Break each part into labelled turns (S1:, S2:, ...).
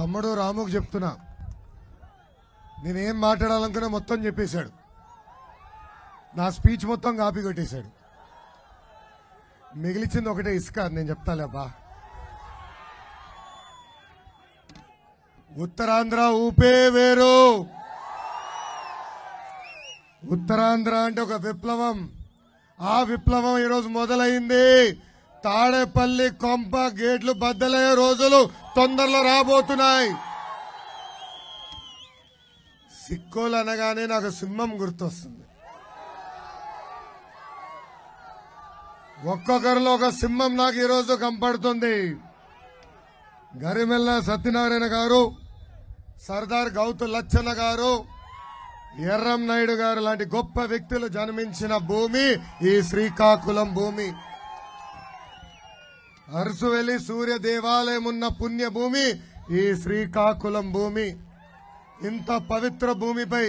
S1: తమ్ముడు రాముకు చెప్తున్నా, నేనేం మాట్లాడాలనుకున్నా మొత్తం చెప్పేశాడు. నా స్పీచ్ మొత్తం కాపీ కొట్టేశాడు. మిగిలిచింది ఒకటే ఇసుక. నేను చెప్తాలేపా. ఉత్తరాంధ్ర ఊపే వేరు. ఉత్తరాంధ్ర అంటే ఒక విప్లవం. ఆ విప్లవం ఈరోజు మొదలైంది. తాడేపల్లి కొంప గేట్లు బద్దలయ్యే రోజులు తొందరలో రాబోతున్నాయి. సిక్కోలు అనగానే నాకు సింహం గుర్తొస్తుంది. ఒక్కొక్కరిలో ఒక సింహం నాకు ఈరోజు కనపడుతుంది. గరిమెల్ల సత్యనారాయణ గారు, సర్దార్ గౌతు లచ్చన్న గారు, ఎర్రం నాయుడు గారు లాంటి గొప్ప వ్యక్తులు జన్మించిన భూమి ఈ శ్రీకాకుళం భూమి. అరసువెల్లి సూర్య దేవాలయం ఉన్న పుణ్య భూమి ఈ శ్రీకాకుళం భూమి. ఇంత పవిత్ర భూమిపై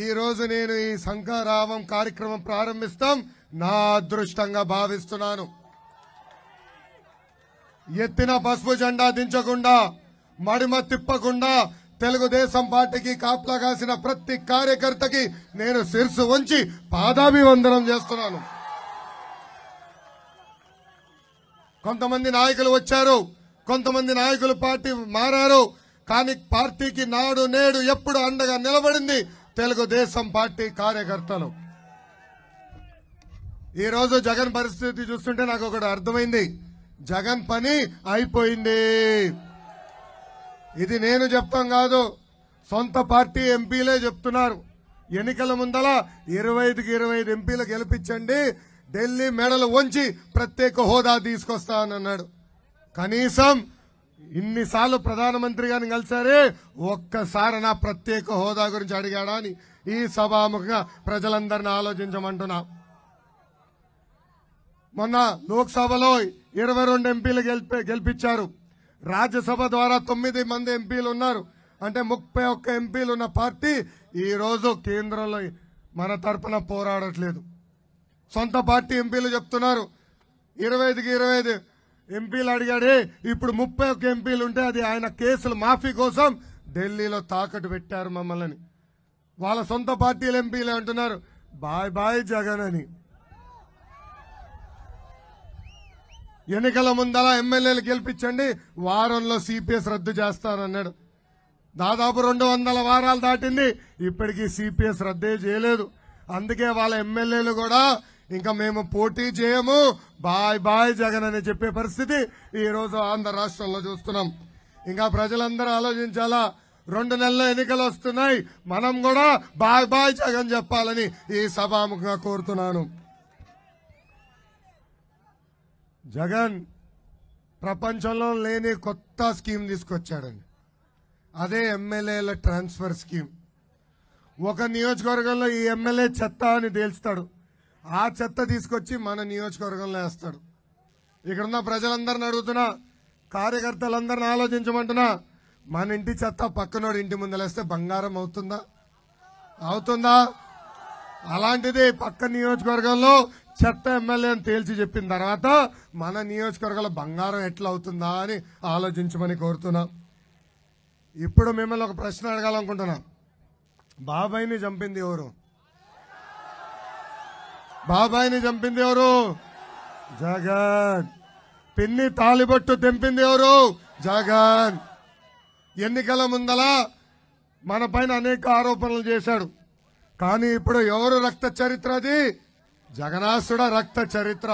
S1: ఈ రోజు నేను ఈ శంఖారావం కార్యక్రమం ప్రారంభిస్తాం నా అదృష్టంగా భావిస్తున్నాను. ఎత్తిన పసుపు జెండా దించకుండా, మడిమ తిప్పకుండా తెలుగుదేశం పార్టీకి కాపలా కాసిన ప్రతి కార్యకర్తకి నేను శిరస్సు వంచి పాదాభివందనం చేస్తున్నాను. కొంతమంది నాయకులు వచ్చారు, కొంతమంది నాయకులు పార్టీ మారారు. కానీ పార్టీకి నాడు నేడు ఎప్పుడు అండగా నిలబడింది తెలుగుదేశం పార్టీ కార్యకర్తలు. ఈ రోజు జగన్ పరిస్థితి చూస్తుంటే నాకు ఒకటి అర్థమైంది. జగన్ పని అయిపోయింది. ఇది నేను చెప్తాం కాదు, సొంత పార్టీ ఎంపీలే చెప్తున్నారు. ఎన్నికల ముందల 25కి 25 ఎంపీలు గెలిపించండి, ఢిల్లీ మెడలు వంచి ప్రత్యేక హోదా తీసుకొస్తానన్నాడు. కనీసం ఇన్నిసార్లు ప్రధానమంత్రి గారిని కలిసారే, ఒక్కసారి నా ప్రత్యేక హోదా గురించి అడిగాడా అని ఈ సభాముఖంగా ప్రజలందరినీ ఆలోచించమంటున్నా. మొన్న లోక్సభలో 22 ఎంపీలు గెలిపించారు. రాజ్యసభ ద్వారా 9 మంది ఎంపీలు ఉన్నారు. అంటే 31 ఎంపీలు ఉన్న పార్టీ ఈ రోజు కేంద్రంలో మన తరపున పోరాడట్లేదు. సొంత పార్టీ ఎంపీలు చెప్తున్నారు 25కి 25 ఎంపీలు అడిగాడే, ఇప్పుడు 31 ఎంపీలు ఉంటే అది ఆయన కేసులు మాఫీ కోసం ఢిల్లీలో తాకట్టు పెట్టారు మమ్మల్ని. వాళ్ళ సొంత పార్టీల ఎంపీలే అంటున్నారు బాయ్ బాయ్ జగన్ అని. ఎన్నికల ముందల ఎమ్మెల్యేలు గెలిపించండి, వారంలో సిపిఎస్ రద్దు చేస్తానన్నాడు. దాదాపు 200 వారాలు దాటింది, ఇప్పటికీ సిపిఎస్ రద్దే చేయలేదు. అందుకే వాళ్ళ ఎమ్మెల్యేలు కూడా ఇంకా మేము పోటీ చేయము, బాయ్ బాయ్ జగన్ అని చెప్పే పరిస్థితి ఈ రోజు ఆంధ్ర రాష్ట్రంలో చూస్తున్నాం. ఇంకా ప్రజలందరూ ఆలోచించాలా, 2 నెలల ఎన్నికలు వస్తున్నాయి, మనం కూడా బాయ్ బాయ్ జగన్ చెప్పాలని ఈ సభాముఖంగా కోరుతున్నాను. జగన్ ప్రపంచంలో లేని కొత్త స్కీమ్ తీసుకొచ్చాడండి. అదే ఎమ్మెల్యేల ట్రాన్స్ఫర్ స్కీమ్. ఒక నియోజకవర్గంలో ఈ ఎమ్మెల్యే చెత్త అని తేల్స్తాడు, ఆ చెత్త తీసుకొచ్చి మన నియోజకవర్గంలో వేస్తాడు. ఇక్కడున్న ప్రజలందరిని అడుగుతున్నా, కార్యకర్తలందరిని ఆలోచించమంటున్నా, మన ఇంటి చెత్త పక్కనోడి ఇంటి ముందలేస్తే బంగారం అవుతుందా? అవుతుందా? అలాంటిది పక్క నియోజకవర్గంలో చెత్త ఎమ్మెల్యే అని తేల్చి చెప్పిన తర్వాత మన నియోజకవర్గంలో బంగారం ఎట్లా అవుతుందా అని ఆలోచించమని కోరుతున్నా. ఇప్పుడు మిమ్మల్ని ఒక ప్రశ్న అడగాలనుకుంటున్నా. బాబాయిని చంపింది ఎవరు? బాబాయిని చంపింది ఎవరు? జగన్. పిన్ని తాలిబొట్టు తెంపింది ఎవరు? జగన్. ఎన్నికల ముందల మన పైన అనేక ఆరోపణలు చేశాడు. కానీ ఇప్పుడు ఎవరు రక్త చరిత్ర? అది జగనాసుడ రక్త చరిత్ర.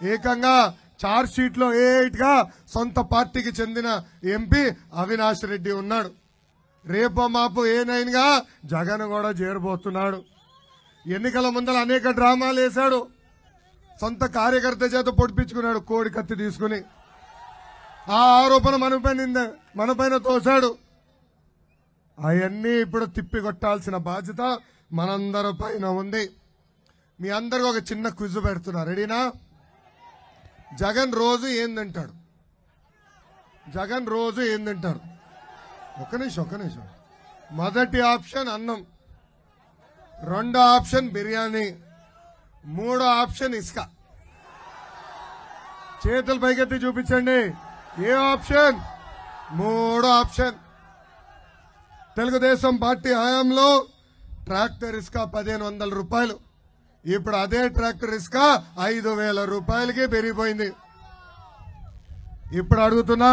S1: ఏకంగా చార్జ్ షీట్ లో A8 గా సొంత పార్టీకి చెందిన ఎంపీ అవినాష్ రెడ్డి ఉన్నాడు. రేపో మాపు A9 గా జగన్ కూడా చేరబోతున్నాడు. ఎన్నికల ముందర అనేక డ్రామాలు వేశాడు. సొంత కార్యకర్త చేత పొడిపించుకున్నాడు కోడి కత్తి తీసుకుని. ఆ ఆరోపణ మనపైన తోశాడు. అవన్నీ ఇప్పుడు తిప్పికొట్టాల్సిన బాధ్యత మనందరి పైన ఉంది. మీ అందరికి ఒక చిన్న క్విజ్ పెడుతున్నా, రెడీనా? జగన్ రోజు ఏం తింటాడు? జగన్ రోజు ఏం తింటాడు? ఒక్క నిమిషం. మొదటి ఆప్షన్ అన్నం, రెండో ఆప్షన్ బిర్యానీ, మూడో ఆప్షన్ ఇసుక. చేతులు పైకెత్తి చూపించండి. ఏ ఆప్షన్? మూడో ఆప్షన్. తెలుగుదేశం పార్టీ హయాంలో ట్రాక్టర్ ఇసుక 1500 రూపాయలు, ఇప్పుడు అదే ట్రాక్టర్ ఇసుక 5000 రూపాయలకి పెరిగిపోయింది. ఇప్పుడు అడుగుతున్నా,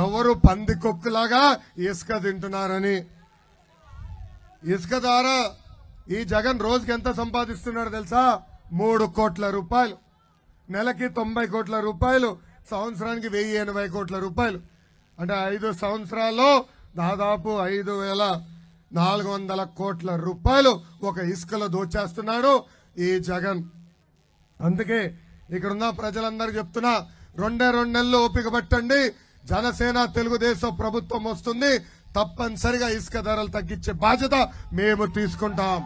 S1: ఎవరు పందికొక్కులాగా ఇసుక తింటున్నారని. ఇసుక ద్వారా ఈ జగన్ రోజుకి ఎంత సంపాదిస్తున్నాడు తెలుసా? 3 కోట్ల రూపాయలు, నెలకి 90 కోట్ల రూపాయలు, సంవత్సరానికి 1080 కోట్ల రూపాయలు. అంటే 5 సంవత్సరాల్లో దాదాపు 5400 కోట్ల రూపాయలు ఒక ఇసుకలో దోచేస్తున్నాడు ఈ జగన్. అందుకే ఇక్కడున్న ప్రజలందరూ చెప్తున్నా, 2 నెలలు ఓపిక పట్టండి, జనసేన తెలుగుదేశం ప్రభుత్వం వస్తుంది, తప్పనిసరిగా ఇసుక ధరలు తగ్గించే బాధ్యత మేము తీసుకుంటాం.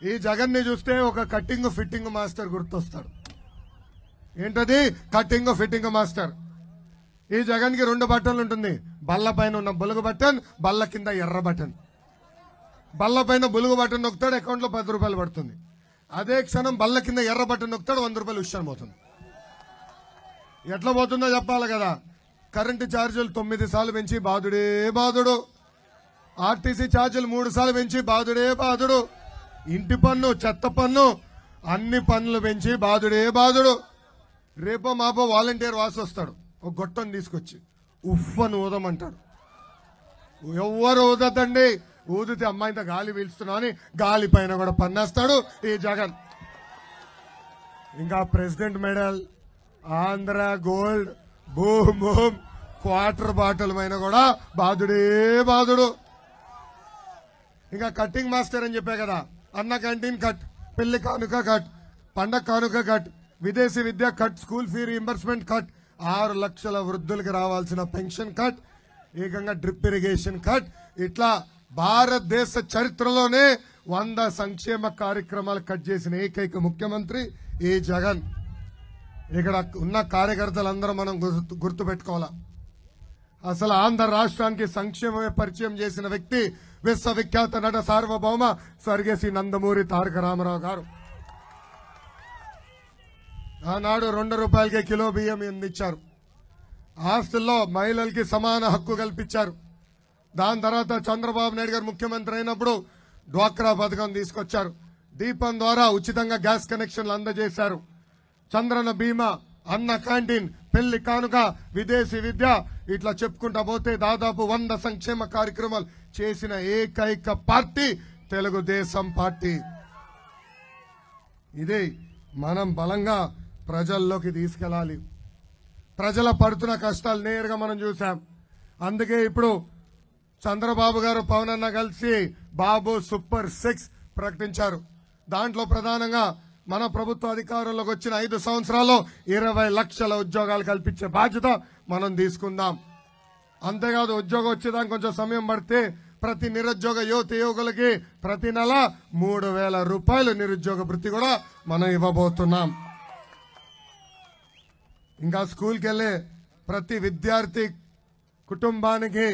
S1: ఈ జగన్ ని చూస్తే ఒక కటింగ్ ఫిట్టింగ్ మాస్టర్ గుర్తొస్తాడు. ఏంటది? Cutting fitting master. ఈ జగన్ కి 2 బటన్లు ఉంటుంది. బల్ల పైన ఉన్న బులుగు బటన్, బల్ల కింద ఎర్ర బటన్. బల్ల పైన బులుగు బటన్ నొక్కుతాడు, అకౌంట్ లో 10 రూపాయలు పడుతుంది. అదే క్షణం బల్ల కింద ఎర్ర బటన్ నొక్కుతాడు, 100 రూపాయలు విషయం పోతుంది. ఎట్లా పోతుందో చెప్పాలి కదా. కరెంటు ఛార్జీలు 9 సార్లు పెంచి బాధుడే బాధుడు, ఆర్టీసీ ఛార్జీలు 3 సార్లు పెంచి బాధుడే బాధుడు, ఇంటి పన్ను, చెత్త పన్ను, అన్ని పన్నులు పెంచి బాధుడే బాధుడు. రేపో మాపో వాలంటీర్ వాసి వస్తాడు, ఒక గొట్టం తీసుకొచ్చి ఉఫ్ అని ఊదమంటాడు. ఎవ్వరు ఊదతండి, ఊదితే అమ్మాయితో గాలి పీల్చుతున్నా అని గాలి పైన కూడా పన్నేస్తాడు ఈ జగన్. ఇంకా president medal, Andhra gold, boom boom, quarter bottle పైన కూడా బాధుడే బాధుడు. ఇంకా కట్టింగ్ మాస్టర్ అని చెప్పే కదా, అన్న క్యాంటీన్ కట్, పెళ్లి కానుక కట్, పండగ కానుక కట్, విదేశీ విద్య cut, school fee reimbursement cut, 6 లక్షల వృద్ధులకు రావాల్సిన పెన్షన్ కట్, ఏకంగా డ్రిప్ ఇరిగేషన్ కట్. ఇట్లా భారతదేశ చరిత్రలోనే 100 సంక్షేమ కార్యక్రమాలు కట్ చేసిన ఏకైక ముఖ్యమంత్రి ఈ జగన్. ఇక్కడ ఉన్న కార్యకర్తలందరూ మనం గుర్తుపెట్టుకోవాలా. అసలు ఆంధ్ర రాష్ట్రానికి సంక్షేమమే పరిచయం చేసిన వ్యక్తి విశ్వవిఖ్యాత నట సార్వభౌమ స్వర్గీయ నందమూరి తారక రామారావు గారు. ఆనాడు 2 రూపాయలకే కిలో బియ్యం అందించారు. ఆస్తుల్లో మహిళలకి సమాన హక్కు కల్పించారు. దాని తర్వాత చంద్రబాబు నాయుడు గారు ముఖ్యమంత్రి అయినప్పుడు డ్వాక్రా పథకం తీసుకొచ్చారు. దీపం ద్వారా ఉచితంగా గ్యాస్ కనెక్షన్లు అందజేశారు. చంద్రన బీమా, అన్న క్యాంటీన్, పెళ్లి కానుక, విదేశీ విద్య, ఇట్లా చెప్పుకుంటా పోతే దాదాపు 100 సంక్షేమ కార్యక్రమాలు చేసిన ఏకైక పార్టీ తెలుగుదేశం పార్టీ. ఇది మనం బలంగా ప్రజల్లోకి తీసుకెళ్లాలి. ప్రజల పడుతున్న కష్టాలు నేరుగా మనం చూసాం. అందుకే ఇప్పుడు చంద్రబాబు గారు, పవన్ అన్న కలిసి బాబు సూపర్ 6 ప్రకటించారు. దాంట్లో ప్రధానంగా మన ప్రభుత్వ అధికారంలోకి వచ్చిన 5 సంవత్సరాల్లో 20 లక్షల ఉద్యోగాలు కల్పించే బాధ్యత మనం తీసుకుందాం. అంతేకాదు, ఉద్యోగం వచ్చేదానికి కొంచెం సమయం పడితే ప్రతి నిరుద్యోగ యువకులకి ప్రతి నెల 3000 రూపాయలు నిరుద్యోగ భృతి కూడా మనం ఇవ్వబోతున్నాం. ఇంకా స్కూల్కి వెళ్లే ప్రతి విద్యార్థి కుటుంబానికి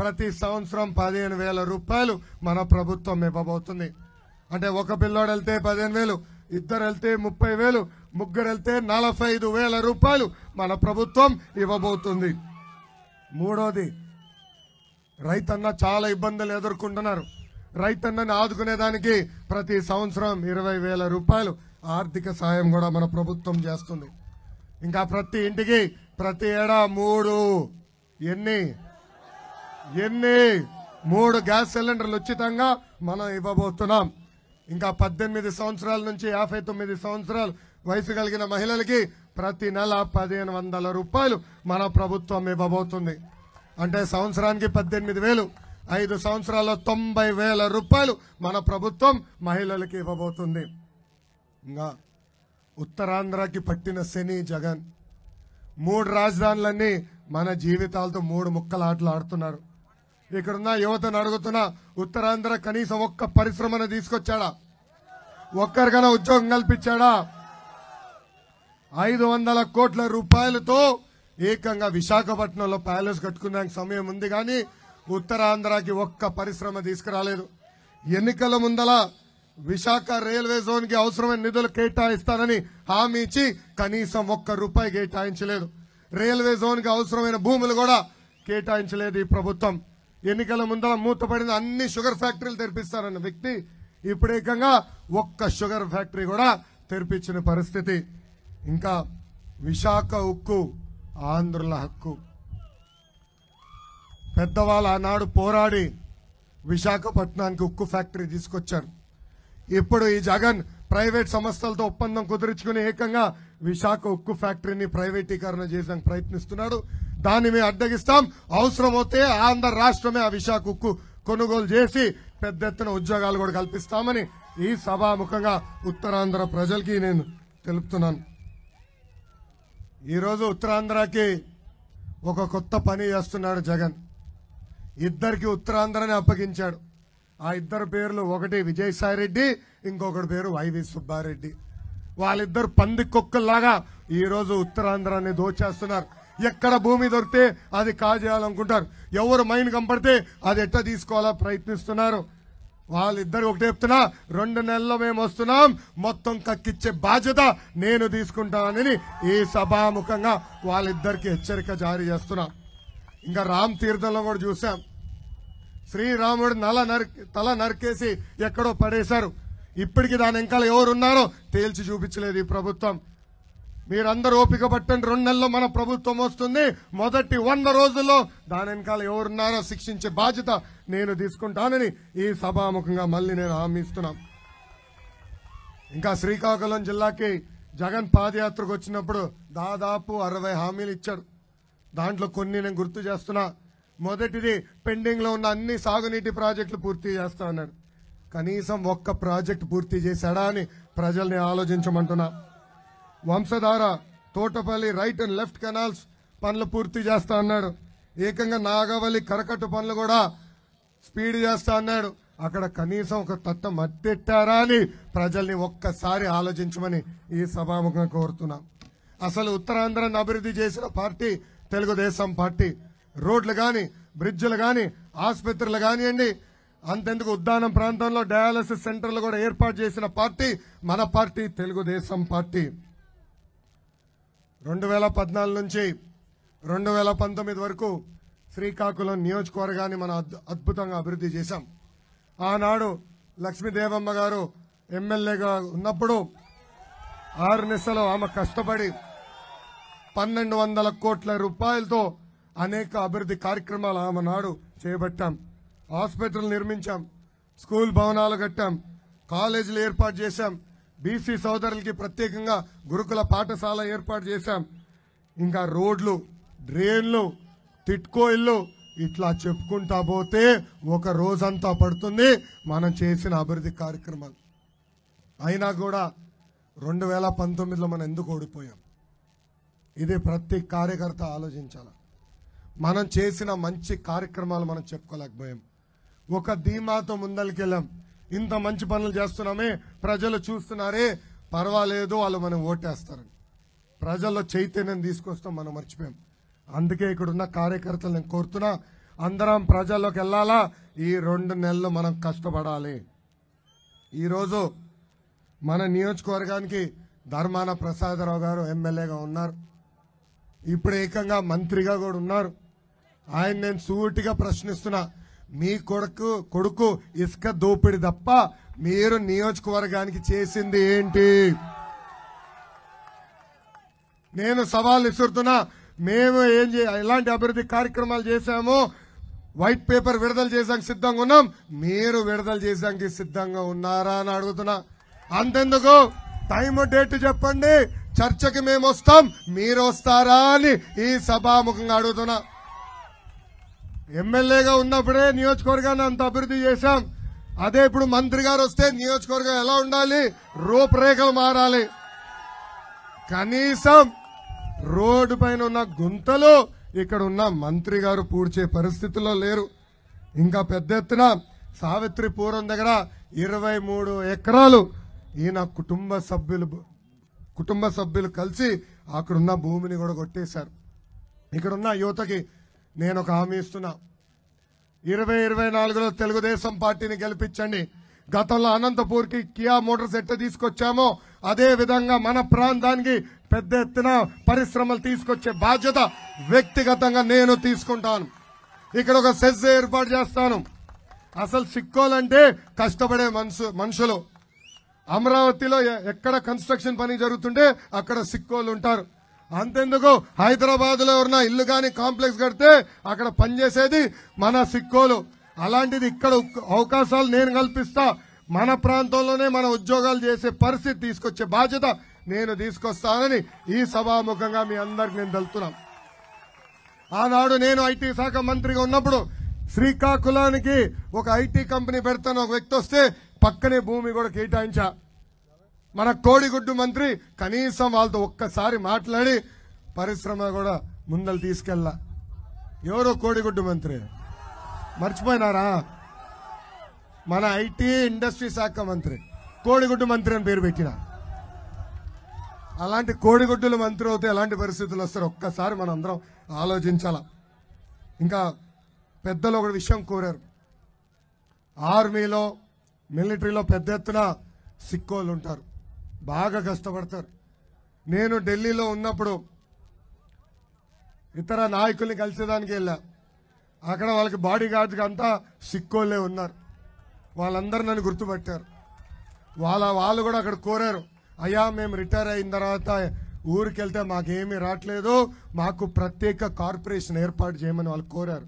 S1: ప్రతి సంవత్సరం 15,000 రూపాయలు మన ప్రభుత్వం ఇవ్వబోతుంది. అంటే ఒక పిల్లోడు వెళ్తే 15,000, 2 వెళ్తే 30,000, 3 వెళ్తే 45,000 రూపాయలు మన ప్రభుత్వం ఇవ్వబోతుంది. మూడోది, రైతన్న చాలా ఇబ్బందులు ఎదుర్కొంటున్నారు. రైతన్నని ఆదుకునేదానికి ప్రతి సంవత్సరం 20,000 రూపాయలు ఆర్థిక సాయం కూడా మన ప్రభుత్వం చేస్తుంది. ఇంకా ప్రతి ఇంటికి ప్రతి ఏడా 3 గ్యాస్ సిలిండర్లు ఉచితంగా మనం ఇవ్వబోతున్నాం. ఇంకా 18 సంవత్సరాల నుంచి 59 సంవత్సరాలు వయసు కలిగిన మహిళలకి ప్రతి నెల 1,500 రూపాయలు మన ప్రభుత్వం ఇవ్వబోతుంది. అంటే సంవత్సరానికి 18,000, 5 సంవత్సరాల్లో 90,000 రూపాయలు మన ప్రభుత్వం మహిళలకి ఇవ్వబోతుంది. ఇంకా ఉత్తరాంధ్రకి పట్టిన శని జగన్. 3 రాజధానులన్నీ మన జీవితాలతో 3 ముక్కల ఆటలు ఆడుతున్నారు. ఇక్కడున్న యువతను అడుగుతున్నా, ఉత్తరాంధ్ర కనీసం ఒక్క పరిశ్రమను తీసుకొచ్చాడా? ఒక్కరికైనా ఉద్యోగం కల్పించాడా? 500 కోట్ల రూపాయలతో ఏకంగా విశాఖపట్నంలో ప్యాలెస్ కట్టుకునే సమయం ఉంది, కానీ ఉత్తరాంధ్రకి ఒక్క పరిశ్రమ తీసుకురాలేదు. ఎన్నికల ముందల విశాఖ రైల్వే జోన్ కి అవసరమైన నిధులు కేటాయిస్తానని హామీ ఇచ్చి కనీసం 1 రూపాయి కేటాయించలేదు. రైల్వే జోన్ కి అవసరమైన భూములు కూడా కేటాయించలేదు ఈ ప్రభుత్వం. ఎన్నికల ముందర మూతపడిన అన్ని షుగర్ ఫ్యాక్టరీలు తెరిపిస్తారన్న వ్యక్తి ఇప్పుడు ఏకంగా ఒక్క షుగర్ ఫ్యాక్టరీ కూడా తెరిపించిన పరిస్థితి. ఇంకా విశాఖ ఉక్కు ఆంధ్రుల హక్కు. పెద్దవాళ్ళు ఆనాడు పోరాడి విశాఖపట్నానికి ఉక్కు ఫ్యాక్టరీ తీసుకొచ్చారు. ఇప్పుడు ఈ జగన్ ప్రైవేట్ సంస్థలతో ఒప్పందం కుదుర్చుకుని ఏకంగా విశాఖ ఉక్కు ఫ్యాక్టరీని ప్రైవేటీకరణ చేసేందుకు ప్రయత్నిస్తున్నాడు. దాన్ని మేము అడ్డగిస్తాం. అవసరమైతే ఆంధ్ర రాష్ట్రమే ఆ విశాఖ ఉక్కు కొనుగోలు చేసి పెద్ద ఎత్తున ఉద్యోగాలు కూడా కల్పిస్తామని ఈ సభాముఖంగా ఉత్తరాంధ్ర ప్రజలకి నేను తెలుపుతున్నాను. ఈరోజు ఉత్తరాంధ్రకి ఒక కొత్త పని చేస్తున్నాడు జగన్. ఇద్దరికి ఉత్తరాంధ్రని అప్పగించాడు. ఆ ఇద్దరు పేర్లు, ఒకటి విజయసాయి రెడ్డి, ఇంకొకటి పేరు వైవి సుబ్బారెడ్డి. వాళ్ళిద్దరు పంది కుక్కల్లాగా ఈరోజు ఉత్తరాంధ్రాన్ని దోచేస్తున్నారు. ఎక్కడ భూమి దొరికితే అది కాజేయాలనుకుంటారు. ఎవరు మైన్ కంపడితే అది ఎట్లా తీసుకోవాలా ప్రయత్నిస్తున్నారు. వాళ్ళిద్దరు ఒకటి చెప్తున్నా, 2 నెలల్లో మేము వస్తున్నాం, మొత్తం కక్కిచ్చే బాధ్యత నేను తీసుకుంటానని ఈ సభాముఖంగా వాళ్ళిద్దరికి హెచ్చరిక జారీ చేస్తున్నా. ఇంకా రామ్ తీర్థంలో కూడా చూసాం. శ్రీరాముడు తల నరికేసి ఎక్కడో పడేశారు. ఇప్పటికి దాని వెనకాల ఎవరున్నారో తేల్చి చూపించలేదు ఈ ప్రభుత్వం. మీరందరూ ఓపిక పట్టండి, 2 నెలల్లో మన ప్రభుత్వం వస్తుంది. మొదటి 100 రోజుల్లో దాని వెనకాల ఎవరున్నారో శిక్షించే బాధ్యత నేను తీసుకుంటానని ఈ సభాముఖంగా మళ్ళీ నేను హామీ ఇస్తున్నాం. ఇంకా శ్రీకాకుళం జిల్లాకి జగన్ పాదయాత్రకు వచ్చినప్పుడు దాదాపు 60 హామీలు ఇచ్చాడు. దాంట్లో కొన్ని నేను గుర్తు చేస్తున్నా. మొదటిది, పెండింగ్ లో ఉన్న అన్ని సాగునీటి ప్రాజెక్టులు పూర్తి చేస్తా అన్నాడు. కనీసం ఒక్క ప్రాజెక్టు పూర్తి చేశాడా అని ప్రజల్ని ఆలోచించమంటున్నా. Vamsadhara, Thotapalli right and left canals పనులు పూర్తి చేస్తా అన్నాడు. ఏకంగా నాగవల్లి కరకట్టు పనులు కూడా స్పీడ్ చేస్తా అన్నాడు. అక్కడ కనీసం ఒక తట్ట మట్టెట్టారా అని ప్రజల్ని ఒక్కసారి ఆలోచించమని ఈ సభాముఖంగా కోరుతున్నా. అసలు ఉత్తరాంధ్రాన్ని అభివృద్ధి చేసిన పార్టీ తెలుగుదేశం పార్టీ. రోడ్లు కానీ, బ్రిడ్జ్లు కానీ, ఆసుపత్రులు కానివ్వండి, అంతెందుకు ఉద్దానం ప్రాంతంలో డయాలసిస్ సెంటర్లు కూడా ఏర్పాటు చేసిన పార్టీ మన పార్టీ తెలుగుదేశం పార్టీ. 2014 నుంచి 2019 వరకు శ్రీకాకుళం నియోజకవర్గాన్ని మనం అద్భుతంగా అభివృద్ధి చేశాం. ఆనాడు లక్ష్మీదేవమ్మ గారు ఎమ్మెల్యేగా ఉన్నప్పుడు 6 నెలలు ఆమె కష్టపడి 1200 కోట్ల రూపాయలతో అనేక అభివృద్ధి కార్యక్రమాలు ఆమె నాడు చేపట్టాం. హాస్పిటల్ నిర్మించాం, స్కూల్ భవనాలు కట్టాం, కాలేజీలు ఏర్పాటు చేశాం, బీసీ సోదరులకి ప్రత్యేకంగా గురుకుల పాఠశాల ఏర్పాటు చేశాం. ఇంకా రోడ్లు, డ్రైన్లు, టిట్కో ఇల్లు, ఇట్లా చెప్పుకుంటా పోతే ఒక రోజంతా పడుతుంది మనం చేసిన అభివృద్ధి కార్యక్రమాలు. అయినా కూడా 2019లో మనం ఎందుకు ఓడిపోయాం? ఇది ప్రతి కార్యకర్త ఆలోచించాలి. మనం చేసిన మంచి కార్యక్రమాలు మనం చెప్పుకోలేకపోయాం. ఒక ధీమాతో ముందరికెళ్ళాం. ఇంత మంచి పనులు చేస్తున్నామే, ప్రజలు చూస్తున్నారే, పర్వాలేదు వాళ్ళు మనం ఓటేస్తారని ప్రజల్లో చైతన్యం తీసుకొస్తాం మనం మర్చిపోయాం. అందుకే ఇక్కడున్న కార్యకర్తలు నేను కోరుతున్నా, అందరం ప్రజల్లోకి వెళ్ళాలా. ఈ 2 నెలలు మనం కష్టపడాలి. ఈరోజు మన నియోజకవర్గానికి ధర్మాన ప్రసాదరావు గారు ఎమ్మెల్యేగా ఉన్నారు. ఇప్పుడు ఏకంగా మంత్రిగా కూడా ఉన్నారు. ఆయన నేను సూటిగా ప్రశ్నిస్తున్నా, మీ కొడుకు ఇసుక దోపిడి తప్ప మీరు నియోజకవర్గానికి చేసింది ఏంటి? నేను సవాల్ ఇస్తున్నా. మేము ఎలాంటి అభివృద్ధి కార్యక్రమాలు చేశామో వైట్ పేపర్ విడుదల చేసానికి సిద్ధంగా ఉన్నాం. మీరు విడుదల చేసానికి సిద్ధంగా ఉన్నారా అని అడుగుతున్నా. అంతెందుకు, టైం డేట్ చెప్పండి, చర్చకి మేము వస్తాం, మీరు వస్తారా అని ఈ సభాముఖంగా అడుగుతున్నా. ఎమ్మెల్యేగా ఉన్నప్పుడే నియోజకవర్గాన్ని అంత అభివృద్ధి చేశాం. అదే ఇప్పుడు మంత్రి గారు వస్తే నియోజకవర్గం ఎలా ఉండాలి, రూపురేఖలు మారాలి. కనీసం రోడ్డు పైన ఉన్న గుంతలు ఇక్కడ ఉన్న మంత్రి గారు పూడ్చే పరిస్థితుల్లో లేరు. ఇంకా పెద్ద ఎత్తున సావిత్రి పూర్వం దగ్గర 23 ఎకరాలు ఈయన కుటుంబ సభ్యులు కలిసి అక్కడున్న భూమిని కూడా కొట్టేశారు. ఇక్కడున్న యువతకి నేను ఒక హామీ ఇస్తున్నా, 2024లో తెలుగుదేశం పార్టీని గెలిపించండి. గతంలో అనంతపూర్కి కియా మోటార్స్ ఎట్ట తీసుకొచ్చామో అదే విధంగా మన ప్రాంతానికి పెద్ద ఎత్తున పరిశ్రమలు తీసుకొచ్చే బాధ్యత వ్యక్తిగతంగా నేను తీసుకుంటాను. ఇక్కడ ఒక సెజ్ ఏర్పాటు చేస్తాను. అసలు సిక్కోలంటే కష్టపడే మనుషులు. అమరావతిలో ఎక్కడ కన్స్ట్రక్షన్ పని జరుగుతుంటే అక్కడ సిక్కోలు ఉంటారు. అంతెందుకు హైదరాబాద్ లో ఎవరన్నా ఇల్లు కానీ కాంప్లెక్స్ కడితే అక్కడ పనిచేసేది మన సిక్కోలు. అలాంటిది ఇక్కడ అవకాశాలు నేను కల్పిస్తా. మన ప్రాంతంలోనే మన ఉద్యోగాలు చేసే పరిస్థితి తీసుకొచ్చే బాధ్యత నేను తీసుకొస్తానని ఈ సభాముఖంగా మీ అందరికి నేను తెలుపుతున్నాను. ఆనాడు నేను ఐటీ శాఖ మంత్రిగా ఉన్నప్పుడు శ్రీకాకుళానికి ఒక ఐటీ కంపెనీ పెడతాను ఒక వ్యక్తి వస్తే పక్కనే భూమి కూడా కేటాయించా. మన కోడిగుడ్డు మంత్రి కనీసం వాళ్ళతో ఒక్కసారి మాట్లాడి పరిశ్రమ కూడా ముందలు తీసుకెళ్ళా. ఎవరో కోడిగుడ్డు మంత్రి మర్చిపోయినారా? మన ఐటీ ఇండస్ట్రీ శాఖ మంత్రి కోడిగుడ్డు మంత్రి అని పేరు పెట్టిన. అలాంటి కోడిగుడ్డుల మంత్రి అవుతే ఎలాంటి పరిస్థితులు వస్తారు ఒక్కసారి మనం అందరం ఆలోచించాల. ఇంకా పెద్దలు ఒక విషయం కోరారు. ఆర్మీలో మిలిటరీలో పెద్ద ఎత్తున సిక్కోలు ఉంటారు, బాగా కష్టపడతారు. నేను ఢిల్లీలో ఉన్నప్పుడు ఇతర నాయకుల్ని కలిసేదానికి వెళ్ళా. అక్కడ వాళ్ళకి బాడీ గార్డ్స్కి అంతా సిక్కోలే ఉన్నారు. వాళ్ళందరూ నన్ను గుర్తుపట్టారు. వాళ్ళు కూడా అక్కడ కోరారు, అయ్యా మేము రిటైర్ అయిన తర్వాత ఊరికి వెళ్తే మాకేమీ రావట్లేదు, మాకు ప్రత్యేక కార్పొరేషన్ ఏర్పాటు చేయమని వాళ్ళు కోరారు.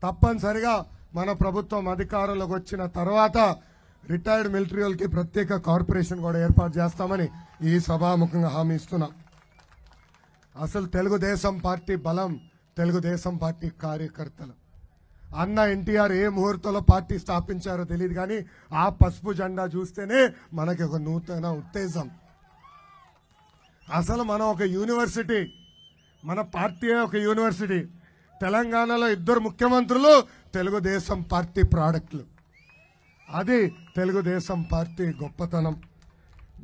S1: తప్పనిసరిగా మన ప్రభుత్వం అధికారంలోకి వచ్చిన తర్వాత రిటైర్డ్ మిలిటరీ వాళ్ళకి ప్రత్యేక కార్పొరేషన్ కూడా ఏర్పాటు చేస్తామని ఈ సభాముఖంగా హామీ ఇస్తున్నా. అసలు తెలుగుదేశం పార్టీ బలం తెలుగుదేశం పార్టీ కార్యకర్తలు. అన్న ఎన్టీఆర్ ఏ ముహూర్తంలో పార్టీ స్థాపించారో తెలియదు, కానీ ఆ పసుపు జెండా చూస్తేనే మనకి ఒక నూతన ఉత్తేజం. అసలు మనం ఒక యూనివర్సిటీ, మన పార్టీ ఒక యూనివర్సిటీ. తెలంగాణలో 2 ముఖ్యమంత్రులు తెలుగుదేశం పార్టీ ప్రాడక్టులు. అది తెలుగుదేశం పార్టీ గొప్పతనం.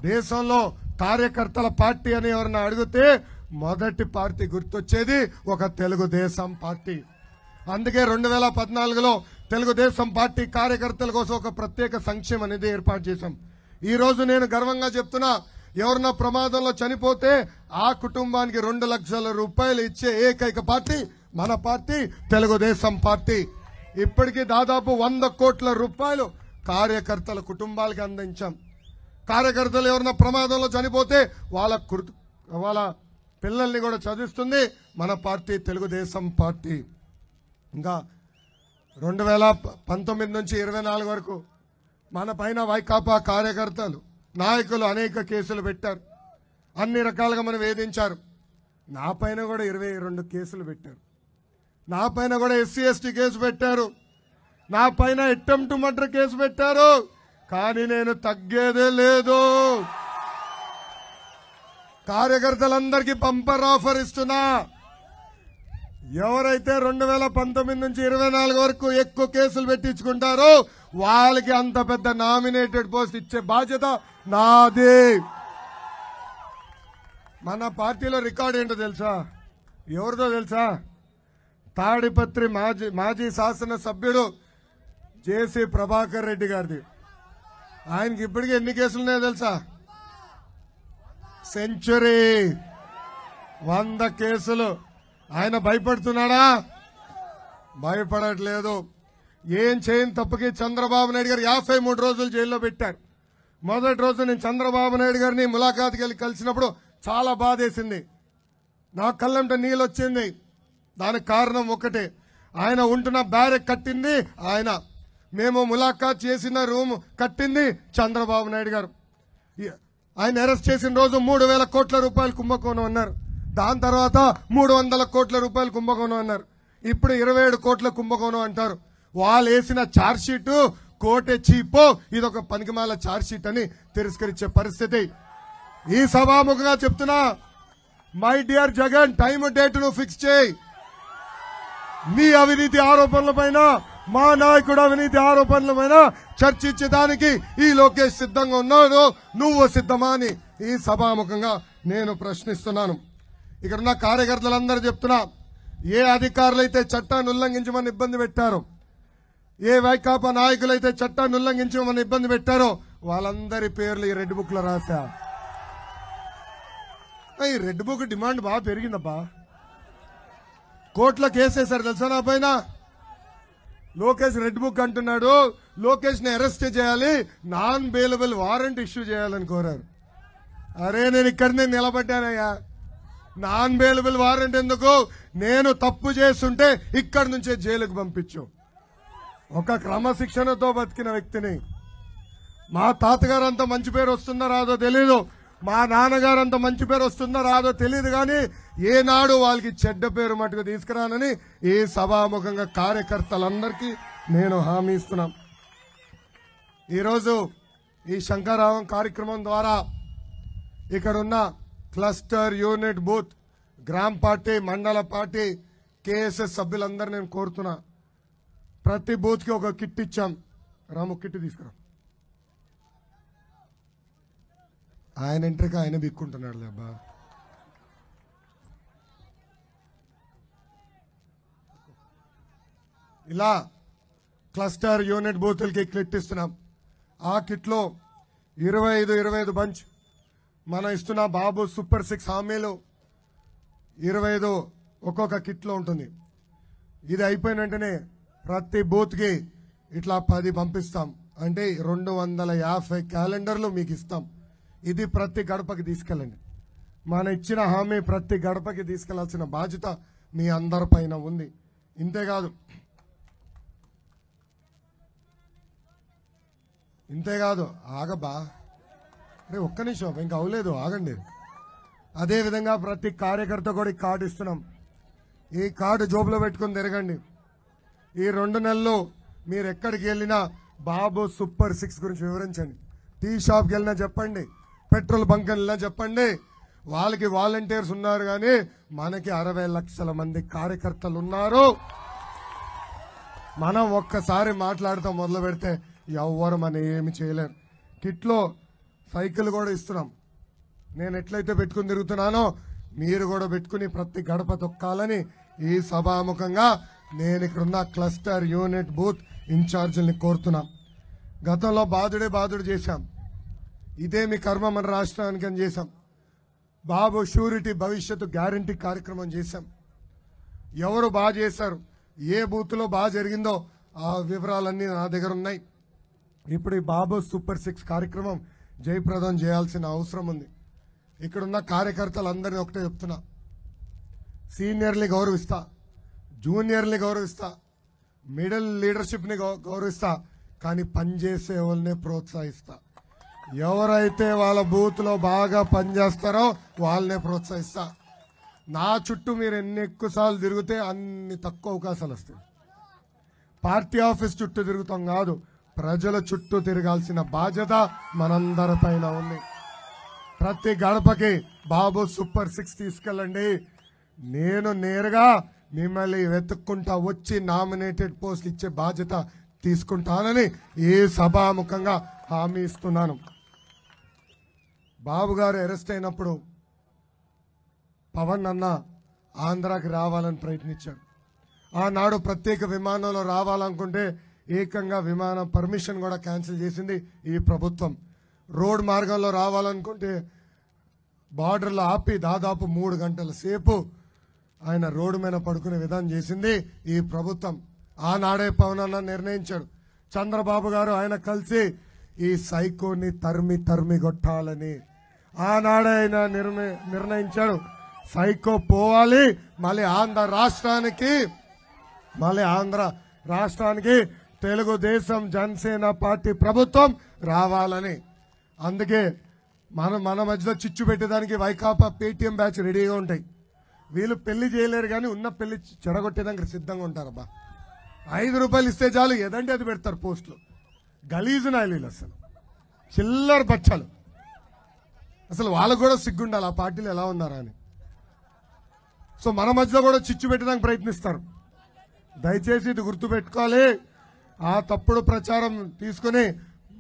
S1: దేశంలో కార్యకర్తల పార్టీ అని ఎవరన్నా అడిగితే మొదటి పార్టీ గుర్తొచ్చేది ఒక తెలుగుదేశం పార్టీ. అందుకే 2014లో తెలుగుదేశం పార్టీ కార్యకర్తల కోసం ఒక ప్రత్యేక సంక్షేమ నిధి ఏర్పాటు చేశాం. ఈ రోజు నేను గర్వంగా చెప్తున్నా, ఎవరన్నా ప్రమాదంలో చనిపోతే ఆ కుటుంబానికి 2 లక్షల రూపాయలు ఇచ్చే ఏకైక పార్టీ మన పార్టీ తెలుగుదేశం పార్టీ. ఇప్పటికీ దాదాపు 100 కోట్ల రూపాయలు కార్యకర్తల కుటుంబాలకి అందించాం. కార్యకర్తలు ఎవరన్నా ప్రమాదంలో చనిపోతే వాళ్ళ పిల్లల్ని కూడా చదివిస్తుంది మన పార్టీ తెలుగుదేశం పార్టీ. ఇంకా 2019 నుంచి 24 వరకు మన పైన వైకాపా కార్యకర్తలు నాయకులు అనేక కేసులు పెట్టారు. అన్ని రకాలుగా మనం వేధించారు. నా పైన కూడా 22 కేసులు పెట్టారు. నా పైన కూడా SC ST కేసు పెట్టారు. నా పైన అటెంప్ట్ మర్డర్ కేసు పెట్టారు. కానీ నేను తగ్గేదే లేదు. కార్యకర్తలందరికీ బంపర్ ఆఫర్ ఇస్తున్నా. ఎవరైతే 2019 నుంచి 24 వరకు ఎక్కువ కేసులు పెట్టించుకుంటారో వాళ్ళకి అంత పెద్ద నామినేటెడ్ పోస్ట్ ఇచ్చే బాధ్యత నాది. మన పార్టీలో రికార్డు ఏంటో తెలుసా? ఎవరిదో తెలుసా? తాడిపత్రి మాజీ శాసన సభ్యుడు జేసీ ప్రభాకర్ రెడ్డి గారిది. ఆయనకి ఇప్పటికీ ఎన్ని కేసులున్నాయో తెలుసా? సెంచరీ, 100 కేసులు. ఆయన భయపడుతున్నాడా? భయపడట్లేదు. ఏం చేయని తప్పకి చంద్రబాబు నాయుడు గారు 53 రోజులు జైల్లో పెట్టారు. మొదటి రోజు నేను చంద్రబాబు నాయుడు గారిని ములాఖాత్కి వెళ్ళి కలిసినప్పుడు చాలా బాధేసింది. నా కళ్ళంట నీళ్ళు వచ్చింది. దానికి కారణం ఒకటే, ఆయన ఉంటున్న బ్యారెక్ కట్టింది ఆయన, మేము ములాఖాత్ చేసిన రూమ్ కట్టింది చంద్రబాబు నాయుడు గారు. ఆయన అరెస్ట్ చేసిన రోజు 3,000 కోట్ల రూపాయలు కుంభకోణం అన్నారు. దాని తర్వాత 300 కోట్ల రూపాయలు కుంభకోణం అన్నారు. ఇప్పుడు 27 కోట్ల కుంభకోణం అంటారు. వాళ్ళు వేసిన ఛార్జ్ షీట్ కోటే చీపో, ఇదొక పనికిమాల ఛార్జ్ షీట్ అని తిరస్కరించే పరిస్థితి. ఈ సభాముఖంగా చెప్తున్నా, my dear Jagan, time date ను ఫిక్స్ చేయి. నీ అవినీతి ఆరోపణల పైన, మా నాయకుడు అవినీతి ఆరోపణల పైన చర్చించడానికి ఈ లోకేష్ సిద్ధంగా ఉన్నాడు. నువ్వు సిద్ధమా అని ఈ సభాముఖంగా నేను ప్రశ్నిస్తున్నాను. ఇక్కడ ఉన్న కార్యకర్తలందరూ చెప్తున్నా, ఏ అధికారులైతే చట్టాన్ని ఉల్లంఘించమని ఇబ్బంది పెట్టారో, ఏ వైకాపా నాయకులైతే చట్టాన్ని ఉల్లంఘించమని ఇబ్బంది పెట్టారో వాళ్ళందరి పేర్లు ఈ రెడ్ బుక్ లో రాశా. ఈ రెడ్ బుక్ డిమాండ్ బాగా పెరిగిందబ్బా. కోర్టులో కేసేశారు తెలుసా నా పైన. లోకేష్ రెడ్ బుక్ అంటున్నాడు, లోకేష్ ని అరెస్ట్ చేయాలి, నాన్ బెయిలబుల్ వారెంట్ ఇష్యూ చేయాలని కోరారు. అరే నేను ఇక్కడనే నిలబడ్డానయ్యా. నాన్ బెయిలబుల్ వారెంట్ ఎందుకు? నేను తప్పు చేస్తుంటే ఇక్కడి నుంచే జైలుకు పంపించు. ఒక క్రమశిక్షణతో బతికిన వ్యక్తిని. మా తాతగారు అంత మంచి పేరు వస్తుందో రాదో తెలీదు, మా నాన్నగారు అంత మంచి పేరు వస్తుందో రాదో తెలియదు, కానీ ఏనాడు వాళ్ళకి చెడ్డ పేరు మటుకు తీసుకురానని ఈ సభాముఖంగా కార్యకర్తలందరికీ నేను హామీ ఇస్తున్నాం. ఈరోజు ఈ శంకరావం కార్యక్రమం ద్వారా ఇక్కడున్న క్లస్టర్, యూనిట్, బూత్, గ్రామ పార్టీ, మండల పార్టీ, కేఎస్ఎస్ సభ్యులందరూ నేను కోరుతున్నా, ప్రతి బూత్ కి ఒక కిట్ ఇచ్చాం. రాము కిట్ తీసుకురా. ఆయన ఎంట్రిక ఆయన బిక్కుంటున్నాడు లేబ్బా. ఇలా క్లస్టర్, యూనిట్ బూతులకి కిట్ ఇస్తున్నాం. ఆ కిట్లో 25 బంచ్ మనం ఇస్తున్న బాబు సూపర్ 6 హామీలు 25 ఒక్కొక్క కిట్లో ఉంటుంది. ఇది అయిపోయిన వెంటనే ప్రతి బూత్ కి ఇట్లా 10 పంపిస్తాం. అంటే 250 క్యాలెండర్లు మీకు ఇస్తాం. ఇది ప్రతి గడపకి తీసుకెళ్ళండి. మన ఇచ్చిన హామీ ప్రతి గడపకి తీసుకెళ్లాల్సిన బాధ్యత మీ అందరిపైన ఉంది. ఇంతేకాదు ఆగబా, అరే ఒక్క నిమిషం ఇంకా అవలేదు, ఆగండి. అదేవిధంగా ప్రతి కార్యకర్త కూడా ఈ కార్డు ఇస్తున్నాం. ఈ కార్డు జోబులో పెట్టుకుని తిరగండి. ఈ 2 నెలలు మీరు ఎక్కడికి వెళ్ళినా బాబు సూపర్ 6 గురించి వివరించండి. టీ షాప్కి వెళ్ళినా చెప్పండి, పెట్రోల్ బంక్ వెళ్ళినా చెప్పండి. వాళ్ళకి వాలంటీర్స్ ఉన్నారు, కానీ మనకి 60 లక్షల మంది కార్యకర్తలు ఉన్నారు. మనం ఒక్కసారి మాట్లాడతాం మొదలు పెడితే ఎవ్వరు మనం ఏమి చేయలేరు. కిట్లో సైకిల్ కూడా ఇస్తున్నాం. నేను ఎట్లయితే పెట్టుకుని తిరుగుతున్నానో మీరు కూడా పెట్టుకుని ప్రతి గడప తొక్కాలని ఈ సభాముఖంగా నేను ఇక్కడున్న క్లస్టర్, యూనిట్, బూత్ ఇన్ఛార్జీల్ని కోరుతున్నాం. గతంలో బాధుడు చేశాం. ఇదే మీ కర్మ మన రాష్ట్రానికి అని చేశాం. బాబు షూరిటీ భవిష్యత్తు గ్యారంటీ కార్యక్రమం చేశాం. ఎవరు బాగా చేశారు, ఏ బూత్లో బాగా జరిగిందో ఆ వివరాలన్నీ నా దగ్గర ఉన్నాయి. ఇప్పుడు ఈ బాబు సూపర్ 6 కార్యక్రమం జయప్రదం చేయాల్సిన అవసరం ఉంది. ఇక్కడున్న కార్యకర్తలందరినీ ఒకటే చెప్తున్నా, సీనియర్ని గౌరవిస్తా, జూనియర్ని గౌరవిస్తా, మిడిల్ లీడర్షిప్ని గౌరవిస్తా, కానీ పనిచేసే వాళ్ళనే ప్రోత్సహిస్తా. ఎవరైతే వాళ్ళ బూత్లో బాగా పనిచేస్తారో వాళ్ళనే ప్రోత్సహిస్తా. నా చుట్టూ మీరు ఎన్ని ఎక్కువసార్లు తిరిగితే అన్ని తక్కువ అవకాశాలు వస్తాయి. పార్టీ ఆఫీస్ చుట్టూ తిరుగుతాం కాదు, ప్రజల చుట్టూ తిరగాల్సిన బాధ్యత మనందరిపైన ఉంది. ప్రతి గడపకి బాబు సూపర్ 6 తీసుకెళ్ళండి. నేను నేరుగా మిమ్మల్ని వెతుక్కుంటా వచ్చి నామినేటెడ్ పోస్టులు ఇచ్చే బాధ్యత తీసుకుంటానని ఈ సభాముఖంగా హామీ ఇస్తున్నాను. బాబు గారు అరెస్ట్ అయినప్పుడు పవన్ అన్న ఆంధ్రాకి రావాలని ప్రయత్నించాడు. ఆనాడు ప్రత్యేక విమానంలో రావాలనుకుంటే ఏకంగా విమానం పర్మిషన్ కూడా క్యాన్సిల్ చేసింది ఈ ప్రభుత్వం. రోడ్ మార్గంలో రావాలనుకుంటే బార్డర్లో ఆపి దాదాపు 3 గంటల సేపు ఆయన రోడ్డు మీద పడుకునే విధానం చేసింది ఈ ప్రభుత్వం. ఆనాడే పవన్ అన్న నిర్ణయించాడు. చంద్రబాబు గారు ఆయన కలిసి ఈ సైకోని తరిమి కొట్టాలని ఆనాడే ఆయన నిర్ణయించాడు. సైకో పోవాలి, మళ్ళీ ఆంధ్ర రాష్ట్రానికి తెలుగుదేశం జనసేన పార్టీ ప్రభుత్వం రావాలని. అందుకే మన మధ్యలో చిచ్చు పెట్టేదానికి వైకాపా పేటీఎం బ్యాచ్ రెడీగా ఉంటాయి. వీళ్ళు పెళ్లి చేయలేరు, కానీ ఉన్న పెళ్లి చెడగొట్టేదానికి సిద్ధంగా ఉంటారబ్బా. 5 రూపాయలు ఇస్తే చాలు ఏదంటే అది పెడతారు పోస్టులు. గలీజు నాయలు అసలు చిల్లర బచ్చాలు. అసలు వాళ్ళకు కూడా సిగ్గుండాలి ఆ పార్టీలు ఎలా ఉన్నారా అని. సో మన మధ్యలో కూడా చిచ్చు పెట్టడానికి ప్రయత్నిస్తారు. దయచేసి ఇది గుర్తుపెట్టుకోవాలి. ఆ తప్పుడు ప్రచారం తీసుకుని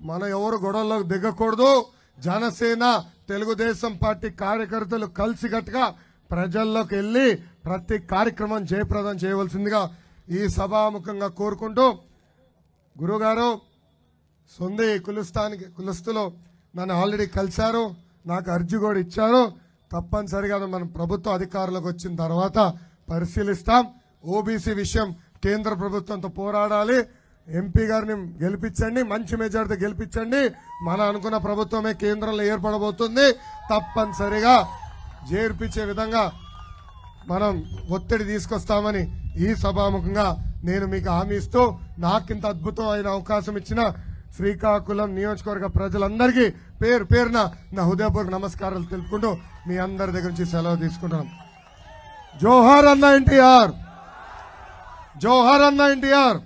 S1: మనం ఎవరు గొడవల్లోకి దిగకూడదు. జనసేన తెలుగుదేశం పార్టీ కార్యకర్తలు కలిసికట్టుగా ప్రజల్లోకి వెళ్లి ప్రతి కార్యక్రమం జయప్రదం చేయవలసిందిగా ఈ సభాముఖంగా కోరుకుంటూ, గురుగారు సొంది కులుస్తులు నన్ను ఆల్రెడీ కలిశారు, నాకు అర్జీ కూడా ఇచ్చారు. తప్పనిసరిగా మన ప్రభుత్వ అధికారులకు వచ్చిన తర్వాత పరిశీలిస్తాం. ఓబీసీ విషయం కేంద్ర ప్రభుత్వంతో పోరాడాలి. ఎంపీ గారిని గెలిపించండి, మంచి మెజార్టీ గెలిపించండి. మన అనుకున్న ప్రభుత్వమే కేంద్రంలో ఏర్పడబోతుంది. తప్పనిసరిగా చేర్పించే విధంగా మనం ఒత్తిడి తీసుకొస్తామని ఈ సభాముఖంగా నేను మీకు హామీ ఇస్తూ, నాకింత అద్భుతమైన అవకాశం ఇచ్చిన శ్రీకాకుళం నియోజకవర్గ ప్రజలందరికీ పేరు పేరున నా హృదయపూర్వక నమస్కారాలు తెలుపుకుంటూ మీ అందరి దగ్గర నుంచి సెలవు తీసుకుంటాను. జోహార్ అన్న ఎన్టీఆర్, జోహార్ అన్న ఎన్టీఆర్.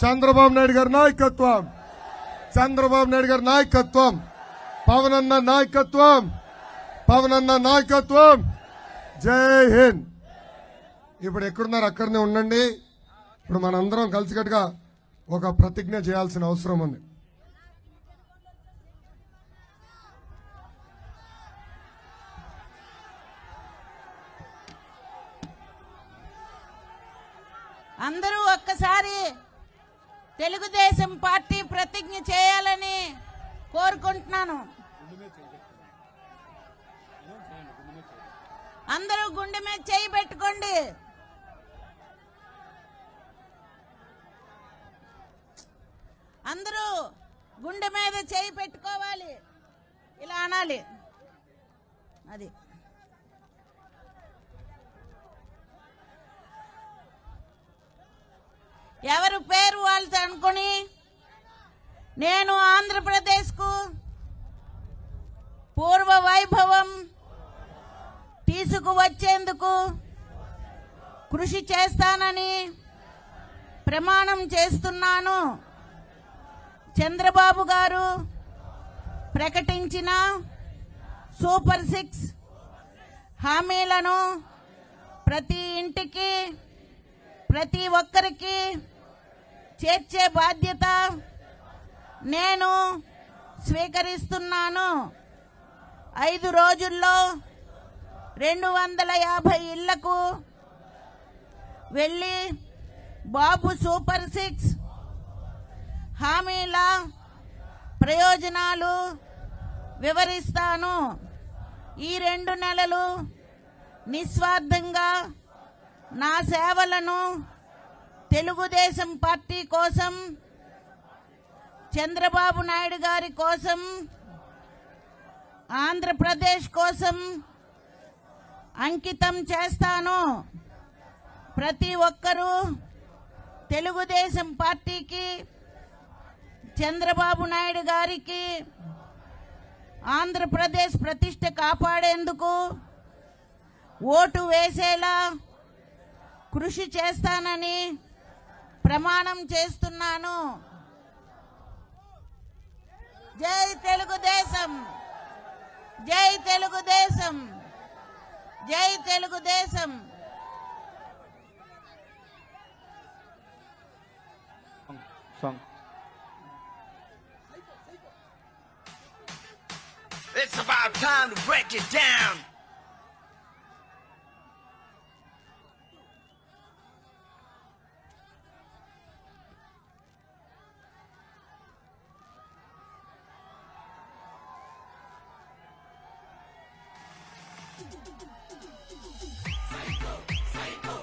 S1: చంద్రబాబు నాయుడు గారి నాయకత్వం, చంద్రబాబు నాయుడు గారి నాయకత్వం, పవన్ అన్న నాయకత్వం, పవన్ అన్న నాయకత్వం. జై హింద్. ఇప్పుడు ఎక్కడున్నారు అక్కడనే ఉండండి. ఇప్పుడు మనందరం కలిసికట్టుగా ఒక ప్రతిజ్ఞ చేయాల్సిన అవసరం ఉంది.
S2: అందరూ ఒక్కసారి తెలుగుదేశం పార్టీ ప్రతిజ్ఞ చేయాలని కోరుకుంటున్నాను. అందరూ గుండె మీద చేయి పెట్టుకోండి. అందరూ గుండె మీద చేయి పెట్టుకోవాలి. ఇలా అనాలి. అది ఎవరు పేరు వాళ్ళతో అనుకుని నేను ఆంధ్రప్రదేశ్కు పూర్వ వైభవం తీసుకువచ్చేందుకు కృషి చేస్తానని ప్రమాణం చేస్తున్నాను. చంద్రబాబు గారు ప్రకటించిన సూపర్ 6 హామీలను ప్రతి ఇంటికి, ప్రతి ఒక్కరికి చేర్చే బాధ్యత నేను స్వీకరిస్తున్నాను. 5 రోజుల్లో 250 ఇళ్లకు వెళ్లి బాబు సూపర్ 6 హామీల ప్రయోజనాలు వివరిస్తాను. ఈ 2 నెలలు నిస్వార్థంగా నా సేవలను తెలుగుదేశం పార్టీ కోసం, చంద్రబాబు నాయుడు గారి కోసం, ఆంధ్రప్రదేశ్ కోసం అంకితం చేస్తాను. ప్రతి ఒక్కరూ తెలుగుదేశం పార్టీకి, చంద్రబాబు నాయుడు గారికి ఆంధ్రప్రదేశ్ ప్రతిష్ట కాపాడేందుకు ఓటు వేసేలా కృషి చేస్తానని ప్రమాణం చేస్తున్నాను. జై తెలుగుదేశం, జై తెలుగుదేశం, జై Telugu Desam.
S3: It's about time to break it down. Psycho, psycho.